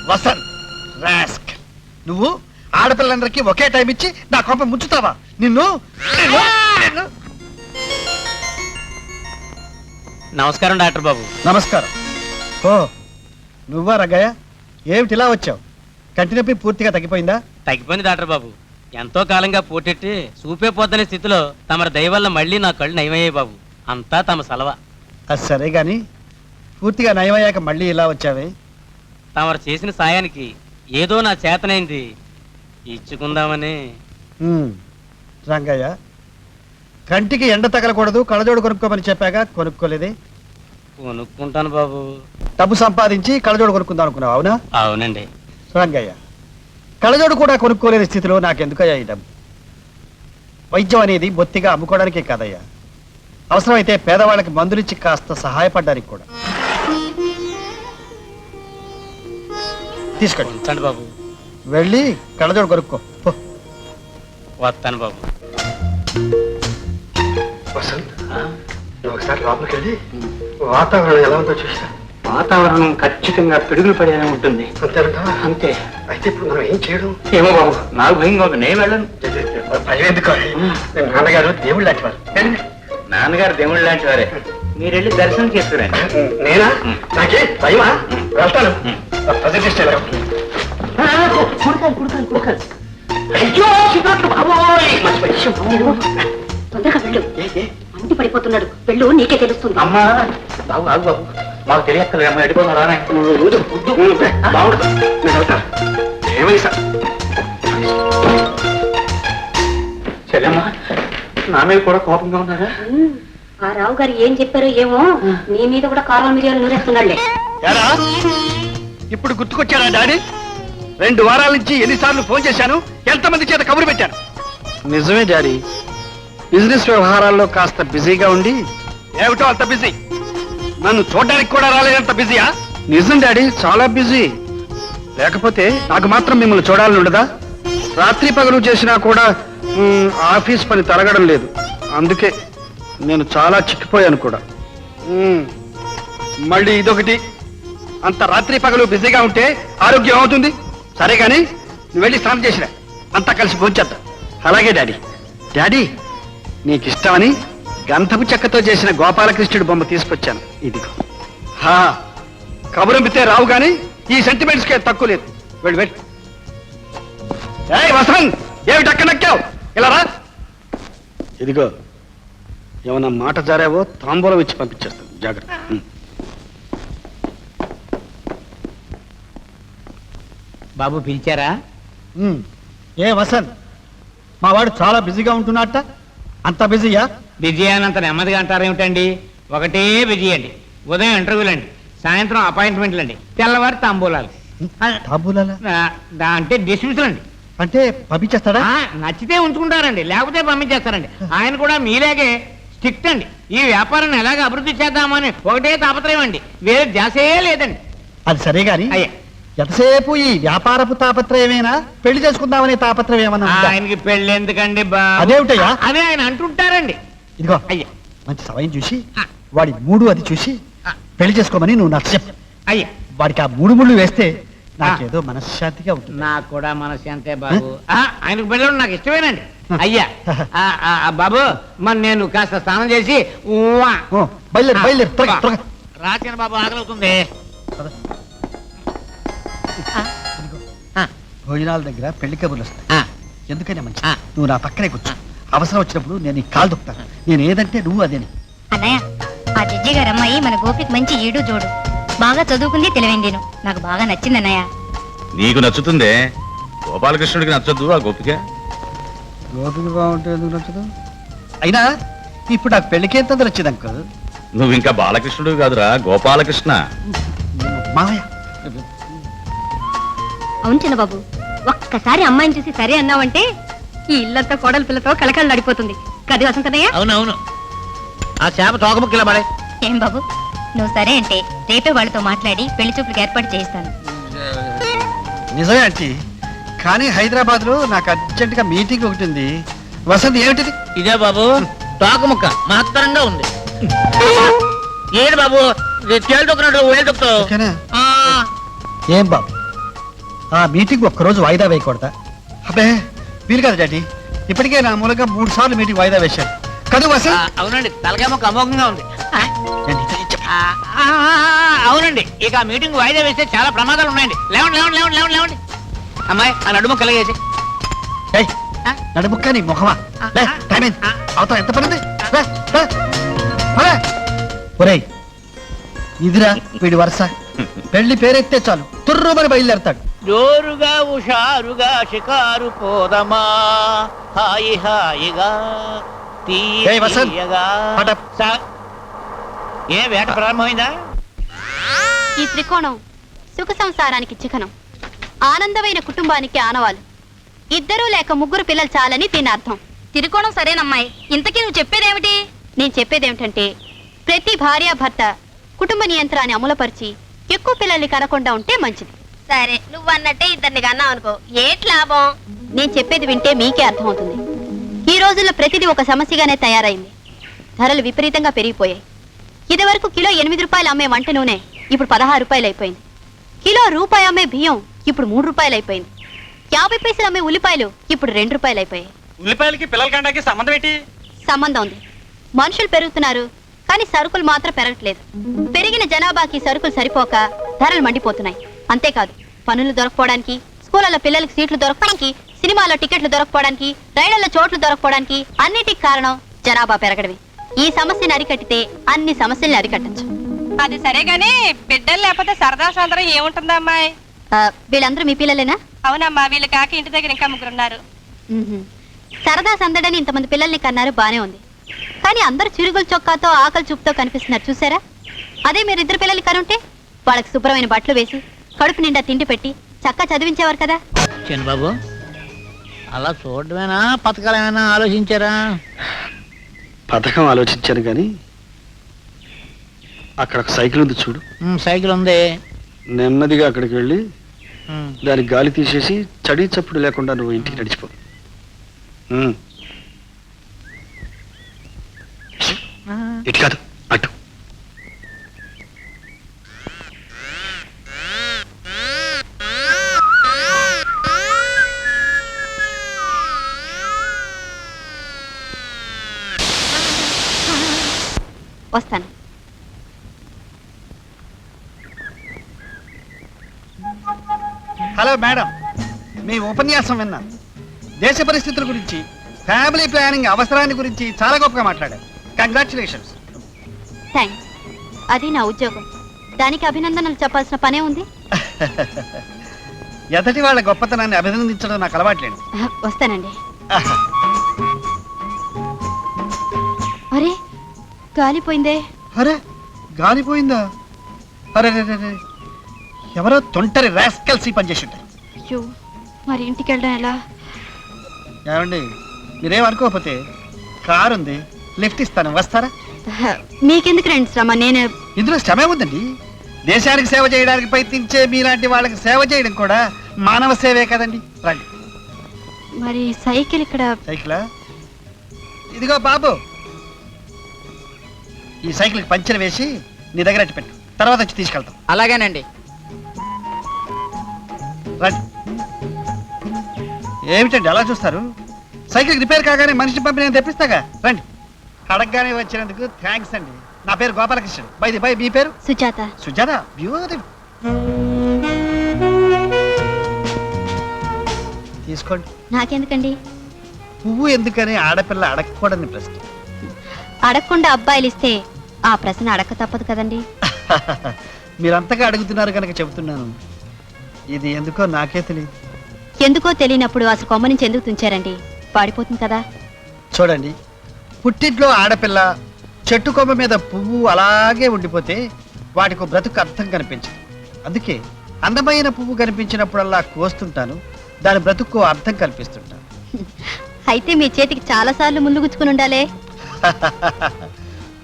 వసంత్ రాస్క్, నువ్వు ఆడపిల్లలందరికీ ఒకే టైం ఇచ్చి నా కొంప ముంచుతావా? నిన్ను నమస్కారం డాక్టర్ బాబు. నమస్కారం. ఓ నువ్వా రంగయ్య? ఏమిటి ఇలా వచ్చావు? కంటి నొప్పి పూర్తిగా తగ్గిపోయిందా? తగ్గిపోయింది డాక్టర్ బాబు. ఎంతో కాలంగా పోటెట్టి చూపే పోతనే స్థితిలో తమరి దయ వల్ల మళ్ళీ నా కళ్ళు నయమయ్యాయి బాబు. అంతా తమ సలవా. అది సరే గాని పూర్తిగా నయమయ్యాక మళ్ళీ ఇలా వచ్చావే? తమరు చేసిన సాయానికి ఏదో నా చేతనైంది ఇచ్చుకుందామని. రంగయ్య, కంటికి ఎండ తగలకూడదు, కళ్ళజోడు కొనుక్కోమని చెప్పాగా, కొనుక్కోలేదే? కొనుక్కుంటాను బాబు. డబ్బు సంపాదించి కళ్ళజోడు కొనుక్కుందాం అనుకున్నావు, అవునా? అవునండి. రంగయ్య, కళ్ళజోడు కూడా కొనుక్కోలేని స్థితిలో నాకెందుకయ్యా ఈ డబ్బు? వైద్యం అనేది బొత్తిగా అమ్ముకోవడానికే కాదయ్యా, అవసరమైతే పేదవాళ్ళకి మందులిచ్చి కాస్త సహాయపడడానికి కూడా. తీసుకోండి. ఉంచండి బాబు. వెళ్ళి కళ్ళజోడు కొనుక్కో. వస్తాను బాబు. ఒకసారి లోపలికి వెళ్ళి వాతావరణం ఎలా ఉందో చూసా. వాతావరణం ఖచ్చితంగా పిడుగులు పడేలా ఉంటుంది. అంతేనంటావా? అంతే. అయితే ఇప్పుడు మనం ఏం చేయడం? ఏమో బాబు, నాకు భయంగా ఉంది. నేను వెళ్ళను. భయం ఎందుకు? నాన్నగారు దేవుళ్ళు లాంటి వారు. నాన్నగారు దేవుళ్ళు లాంటి వారే. మీరు వెళ్ళి దర్శనం చేసుకురండి. నేనా? నాకే భయమా? వెళ్తాను. తొందరగా వెళ్ళు, అంటి పడిపోతున్నాడు. వెళ్ళు, నీకే తెలుస్తుంది. అమ్మా బాబు, ఆగు బాబు, మాకు తెలియక్కర్లేదు. అమ్మ ఎడిపోతున్నా రానే. చెల్లెమ్మా, నా మీద కూడా కోపంగా ఉన్నారా? ఆ రావు గారు ఏం చెప్పారో ఏమో, నీ మీద కూడా కారం మిరియాలు నూరేస్తున్నాడులే. ఇప్పుడు గుర్తుకొచ్చారా డాడీ? 2 వారాల నుంచి ఎన్నిసార్లు ఫోన్ చేశాను, ఎంతమంది చేత కబురు పెట్టాను. నిజమే డాడీ, బిజినెస్ వ్యవహారాల్లో కాస్త బిజీగా ఉండి. ఏమిటో అంత బిజీ? నన్ను చూడడానికి కూడా రాలేదంత బిజీయా? నిజం డాడీ, చాలా బిజీ. లేకపోతే నాకు మాత్రం మిమ్మల్ని చూడాలని ఉండదా? రాత్రి పగలు చేసినా కూడా ఆఫీస్ పని తరగడం లేదు. అందుకే నేను చాలా చిక్కిపోయాను కూడా. మళ్ళీ ఇదొకటి, అంత రాత్రి పగలు బిజీగా ఉంటే ఆరోగ్యం అవుతుంది. సరే గాని నువ్వు వెళ్ళి స్నానం చేసిరా, అంతా కలిసి భోంచేద్దాం. అలాగే డాడీ. డాడీ, నీకు ఇష్టమని గంధపు చెక్కతో చేసిన గోపాలకృష్ణుడి బొమ్మ తీసుకొచ్చాను. ఇదిగో. కబురంపితే రావు గాని ఈ సెంటిమెంట్స్ కే తక్కువ లేదు. వెళ్ళి వెళ్ళి. ఏయ్ వసంత్, ఏమిటి అక్కడ నక్కావు? ఇలా రా. ఇదిగో, ఏమన్నా మాట జారావో తాంబూలం ఇచ్చి పంపించేస్తాను, జాగ్రత్త. బాబు పిలిచారా? ఏ వసంత్, మా వాడు చాలా బిజీగా ఉంటున్నట్ట. అంత బిజీయా? బిజీ అనంత నెమ్మదిగా అంటారేమిటండి? ఒకటే బిజీ అండి. ఉదయం ఇంటర్వ్యూలు అండి, సాయంత్రం అపాయింట్మెంట్లు అండి, తెల్లవారు తాంబూలాలు. అంటే డిస్మిసల్ అండి. అంటే పంపించేస్తాడా? నచ్చితే ఉంచుకుంటారండి, లేకపోతే పంపించేస్తారండి. ఆయన కూడా మీలాగే స్ట్రిక్ట్ అండి. ఈ వ్యాపారాన్ని ఎలాగ అభివృద్ధి చేద్దామని ఒకటే తాపత్రయం అండి, వేరే ధ్యాసే లేదండి. అది సరే గాని అయ్యా, ఎంతసేపు ఈ వ్యాపారపు తాపత్రయమేనా, పెళ్లి చేసుకుందామనే తాపత్రయం ఏమన్నా? ఆయనకి పెళ్లి ఎందుకండి? అదేమిటయ్యా? అదే ఆయన అంటుంటారండి. ఇదిగో అయ్యా, మంచి సమయం చూసి వాడి 3 అది చూసి పెళ్లి చేసుకోమని నువ్వు నచ్చ చెప్పు. అయ్యా, వాడికి ఆ 3 ముళ్ళు వేస్తే నాకేదో మనశ్శాంతిగా ఉంటుంది. నాకు కూడా మనశ్శాంతే బాబు. ఆయనకు పెళ్ళి నాకు ఇష్టమేనండి. అయ్యా బాబు, మరి నేను కాస్త స్నానం చేసి బయలుదేరు బయలుదేరు, త్వరగా త్వరగా. రాచిన బాబు, ఆకలవుతుంది. భోజనాల దగ్గర పెళ్లి కబుర్లు వస్తాయి, ఎందుకనే మంచి నువ్వు నా పక్కనే కూర్చో. అవసరం వచ్చినప్పుడు నేను ఈ కాలు దొక్కుతాను. నేను ఏదంటే నువ్వు అదేని. అన్నయ్య, ఆ జడ్జి గారు అమ్మాయి మన గోపికి మంచి ఈడు జోడు, బాగా చదువుకుంది, తెలివైందేను. నాకు బాగా నచ్చింది అన్నయ్య. నీకు నచ్చుతుందే, గోపాలకృష్ణుడికి నచ్చదు ఆ గోపిక. గోపిక బాగుంటే ఎందుకు నచ్చదు? అయినా ఇప్పుడు నాకు పెళ్లికి ఎంత నచ్చింది అంకుల్. నువ్వు ఇంకా బాలకృష్ణుడు కాదురా, గోపాలకృష్ణ. మావయ్య. అవును చిన్నబాబు, ఒక్కసారి అమ్మాయిని చూసి సరే అన్నావంటే ఈ ఇల్లంతా కోడల పిల్లతో కలకళ్ళు నడిపోతుంది. కది వసంతనయ్య? అవునవును. ఆ చేప తోకముక్కిలా మరి. ఏం బాబు, నువ్వు సరే అంటే రేపే వాళ్ళతో మాట్లాడి పెళ్లి చూపులకు ఏర్పాటు చేయిస్తాను. నిజమే ఆంటీ, కానీ హైదరాబాద్ లో నాకు అర్జెంట్ గా మీటింగ్ ఒకటి ఉంది. వసంత్, ఏమిటిది? ఇదే బాబు, తోకముక్క మహత్తరంగా ఉంది. ఏడు బాబు, తేలు తొక్కినట్టు వేలు తొక్కుతావు. ఏం బాబు, ఆ మీటింగ్ ఒక్కరోజు వాయిదా వేయకూడదా? అబ్బే వీలు కదా డాడీ, ఇప్పటికే నా మూలంగా 3 సార్లు మీటింగ్ వాయిదా వేశాను కదా అసలు. అవునండి, తలకేమో అమోఘంగా ఉంది. అవునండి, ఇక ఆ మీటింగ్ వాయిదా వేస్తే చాలా ప్రమాదాలు ఉన్నాయండి. లేవండి లేవండి లేవండి లేవండి లేవండి. అమ్మాయి ఆ నడుము కలిగేసి. నడుముక్క నీ ముఖమా? లే, టైం అయింది. అవతల ఎంత పడింది? ఒరేయ్ ఇదిరా వీడి వరుస. పెళ్లి పేరెత్తే చాలు తుర్రుమని బయలుదేరతాడు. జోరుగా హుషారుగా షికారు పోదమా, హాయి హాయిగా ఏయ్ వసంత్, తీయగా. పటప్. ఏ వేట ప్రారంభమైందా? ఈ త్రికోణం సుఖ సంసారానికి చిహ్నం, ఆనందమైన కుటుంబానికి ఆనవాలు. 2 లేక 3 పిల్లలు చాలని దీని అర్థం. త్రికోణం సరేనమ్మాయి, ఇంతకీ నువ్వు చెప్పేదేమిటి? నేను చెప్పేదేమిటంటే ప్రతి భార్యాభర్త కుటుంబ నియంత్రణని అమలుపరిచి ఎక్కువ పిల్లల్ని కనకుండా ఉంటే మంచిది. సరే, నువ్వు అన్నట్టే 2 కన్నావు అనుకో, ఏట్ లాభం? నేను చెప్పేది వింటే మీకే అర్థమవుతుంది. ఈ రోజుల్లో ప్రతిదీ ఒక సమస్యగానే తయారైంది. ధరలు విపరీతంగా పెరిగిపోయాయి. ఇదివరకు కిలో 8 రూపాయలు అమ్మే వంట నూనె ఇప్పుడు 16 రూపాయలు అయిపోయింది. కిలో రూపాయి అమ్మే బియ్యం ఇప్పుడు 3 రూపాయలు అయిపోయింది. 50 పైసలు అమ్మే ఉల్లిపాయలు ఇప్పుడు 2 రూపాయలు అయిపోయాయి. ఉల్లిపాయలకి పిల్లల కంటాకి సంబంధం ఏంటి? సంబంధం ఉంది. మనుషులు పెరుగుతున్నారు కానీ సరుకులు మాత్రం పెరగట్లేదు. పెరిగిన జనాభాకి సరుకులు సరిపోక ధరలు మండిపోతున్నాయి. అంతేకాదు, పనులు దొరకపోవడానికి, స్కూళ్ళలో పిల్లలకు సీట్లు దొరకడానికి, సినిమాలో టికెట్లు దొరకపోవడానికి, రైళ్లలో చోట్లు దొరకపోవడానికి అన్నిటికి కారణం జనాభా పెరగడమే. ఈ సమస్యను అరికట్టితే అన్ని సమస్యల్ని అరికట్టచ్చు. అది సరేగాని బిడ్డలు లేకపోతే సరదా సందరం ఏముంటుందా అమ్మాయి? వీళ్ళందరూ మీ పిల్లలేనా? అవునమ్మా, వీళ్ళు కాక ఇంటి దగ్గర ఇంకా 3 ఉన్నారు. సరదా సందడని ఇంతమంది పిల్లల్ని కన్నారు, బానే ఉంది. కానీ అందరూ చిరుగుల చొక్కాతో ఆకలి చూపుతో కనిపిస్తున్నారు, చూసారా? అదే మీరు 2 పిల్లల్ని కనుంటే వాళ్ళకి శుభ్రమైన బట్టలు వేసి కడుపు నిండా తిండి పెట్టి చక్కగా చదివించేవారు కదా. చిన్నబాబు, అలా చూడమేనా పథకాలు ఏమైనా ఆలోచించారా? పథకం ఆలోచించాను కానీ అక్కడ ఒక సైకిల్ ఉంది చూడు. సైకిల్ ఉంది. నెమ్మదిగా అక్కడికి వెళ్ళి దానికి గాలి తీసేసి చడి చప్పుడు లేకుండా నువ్వు ఇంటికి నడిచిపో. ఇటు కాదు, అటు. వస్తాను. హలో మేడం, మీ ఉపన్యాసం విన్నాను. దేశ పరిస్థితుల గురించి, ఫ్యామిలీ ప్లానింగ్ అవసరాన్ని గురించి చాలా గొప్పగా మాట్లాడారు. కంగ్రాచులేషన్స్. థ్యాంక్స్. అది నా ఉద్యోగం, దానికి అభినందనలు చెప్పాల్సిన పనే ఉంది. ఎదటి వాళ్ళ గొప్పతనాన్ని అభినందించడం నాకు అలవాట్లేదు. వస్తానండి. అరే గాలిపోయిందే. అరే గాలిపోయిందా? అరే ఎవరో తొంటరి రాస్కల్స్ పనిచేసి ఉంటారు. అయ్యో, మరి ఇంటికి వెళ్ళడం ఎలా? ఏమండి, మీరేం అనుకోకపోతే కారు ఉంది, లిఫ్ట్ ఇస్తాను, వస్తారా? మీకెందుకు రండి శ్రమ, నేను. ఇందులో శ్రమే ఉందండి. దేశానికి సేవ చేయడానికి ప్రయత్నించే మీలాంటి వాళ్ళకి సేవ చేయడం కూడా మానవ సేవే కదండి. రండి. మరి సైకిల్ ఇక్కడ? సైకిలా? ఇదిగో బాబు, ఈ సైకిల్కి పంచర్ వేసి నీ దగ్గర అట్టి పెట్టు, తర్వాత వచ్చి తీసుకెళ్తాం. అలాగేనండి. రండి. ఏమిటండి అలా చూస్తారు? సైకిల్ రిపేర్ కాగానే మనిషిని పంపి నేను తెప్పిస్తాగా. రండి. అడగగానే వచ్చినందుకు థ్యాంక్స్ అండి. నా పేరు గోపాలకృష్ణుడు. బై మీ పేరు? సుజాత. సుజాత, బ్యూటిఫుల్. తీసుకోండి. నాకెందుకండి? పువ్వు ఎందుకని ఆడపిల్ల అడగకూడని ప్రశ్న. అడగకుండా అబ్బాయిలు ఇస్తే ఆ ప్రశ్న అడగక తప్పదు కదండి. మీరంతగా అడుగుతున్నారు కనుక చెబుతున్నాను. ఇది ఎందుకో నాకే తెలియదు. ఎందుకో తెలియనప్పుడు అసలు కొమ్మ నుంచి ఎందుకు తుంచారండి? పాడిపోతుంది కదా. చూడండి, పుట్టింట్లో ఆడపిల్ల చెట్టు కొమ్మ మీద పువ్వు అలాగే ఉండిపోతే వాటికి బ్రతుకు అర్థం కనిపించదు. అందుకే అందమైన పువ్వు కనిపించినప్పుడల్లా కోస్తుంటాను, దాని బ్రతుకు అర్థం కల్పిస్తుంటాను. అయితే మీ చేతికి చాలా సార్లు ముళ్ళు గుచ్చుకుని ఉండాలే.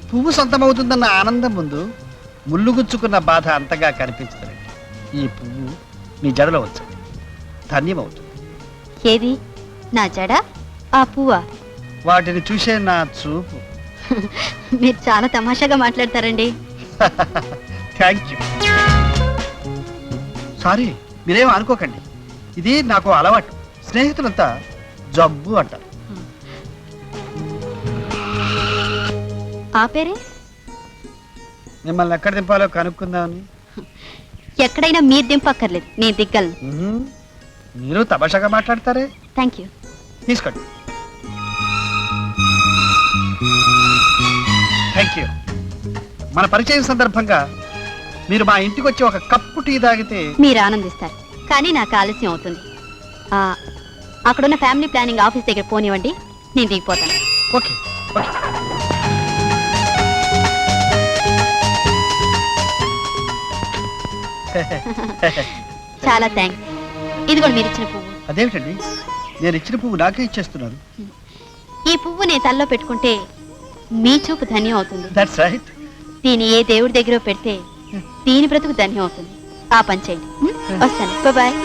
పువ్వు సొంతమవుతుందన్న ఆనందం ముందు ముళ్ళు గుచ్చుకున్న బాధ అంతగా కనిపించదండి. ఈ పువ్వు మీ జడలో వచ్చు, ధన్యమవుతుంది. ఏది, నా జడ ఆ పువ్వా? వాటిని చూసే నా చూపు. మీరు చాలా తమాషాగా మాట్లాడతారండి. Thank you. సారీ, మీరేం అనుకోకండి. ఇది నాకు అలవాటు. స్నేహితులంతా జబ్బు అంటారు. ఆ పేరే? మిమ్మల్ని ఎక్కడ దింపాలో కనుక్కుందామని. ఎక్కడైనా మీరు దింపక్కర్లేదు, నేను దిగ్గలను. మీరు తమాషాగా మాట్లాడతారే. Thank you. తీసుకోండి. Thank you. మన పరిచయం సందర్భంగా మీరు మా ఇంటికి వచ్చి ఒక కప్పు టీ తాగితే మీరు ఆనందిస్తారు, కానీ నాకు ఆలస్యం అవుతుంది. అక్కడున్న ఫ్యామిలీ ప్లానింగ్ ఆఫీస్ దగ్గర పోనివ్వండి, నేను దిగిపోతాను. Okay okay. చాలా థ్యాంక్స్. ఇదిగోండి మీరు ఇచ్చిన పువ్వు. అదేమిటండి, నేను ఇచ్చిన పువ్వు నాకే ఇచ్చేస్తున్నారు? ఈ పువ్వు నేను తల్లో పెట్టుకుంటే మీ చూపు ధన్యం అవుతుంది. That's right. దీని ఏ దేవుడి దగ్గర పెడితే దీని బ్రతుకు ధన్యం అవుతుంది. ఆ పని చేయండి. వస్తాను. బాయ్.